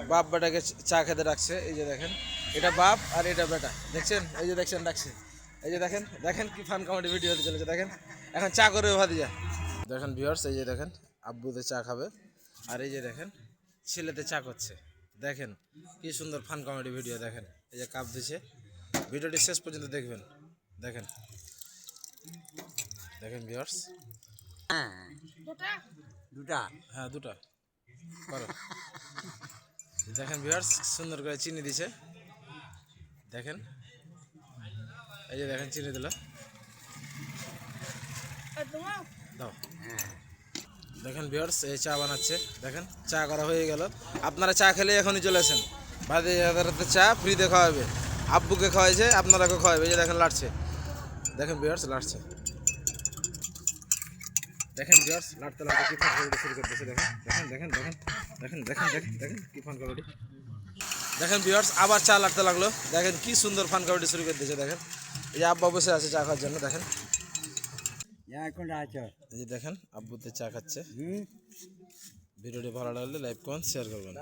বাপ বেটাকে চা খেতে ডাকছে। এই যে দেখেন, এটা বাপ আর এটা বেটা, দেখছেন? এই যে দেখছেন ডাকছে। এই যে দেখেন, দেখেন কি ফান কমেডি ভিডিও হতে চলেছে। দেখেন এখন চা করে ভাতিজা। দেখেন ভিউয়ার্স, এই যে দেখেন আব্বুতে চা খাবে, আর এই যে দেখেন ছেলেতে চা করছে। দেখেন কি সুন্দর ফান কমেডি ভিডিও। দেখেন এই যে কাপ দিছে, ভিডিওটি শেষ পর্যন্ত দেখবেন। দেখেন দেখেন ভিউয়ার্স। দুটা হ্যাঁ দুটা করো। দেখেন ভিউয়ার্স সুন্দর করে চিনি দিছে। দেখেন এই যে দেখেন চিনি দিল, দাও। দেখেন ভিউয়ার্স এই চা বানাচ্ছে। দেখেন চা করা হয়ে গেল। আপনারা চা খেলে এখনই চলে আসেন, ভাই হাতে চা ফ্রিতে খাওয়াবে। আব্বুকে খাওয়াইছে, আপনারাকে খাওয়াবে। এই যে দেখেন লাড়ছে। দেখেন ভিউয়ার্স লাড়ছে। দেখেন ভিউয়ার্স লাড়তে লাড়তে কি ফান কমেডি শুরু করতেছে। দেখেন দেখেন দেখেন দেখেন দেখেন দেখেন দেখেন দেখেন কি ফান কমেডি। দেখেন ভিউয়ার্স আবার চা লাড়তে লাগলো। দেখেন কি সুন্দর ফান কমেডি শুরু করতেছে। দেখেন এই যে আব্বা বসে আছে চা খাওয়ার জন্য। দেখেন এই যে দেখেন আব্বুতে চা খাচ্ছে। ভিডিওটি ভালো লাগলে লাইক কমেন্ট শেয়ার করবেন।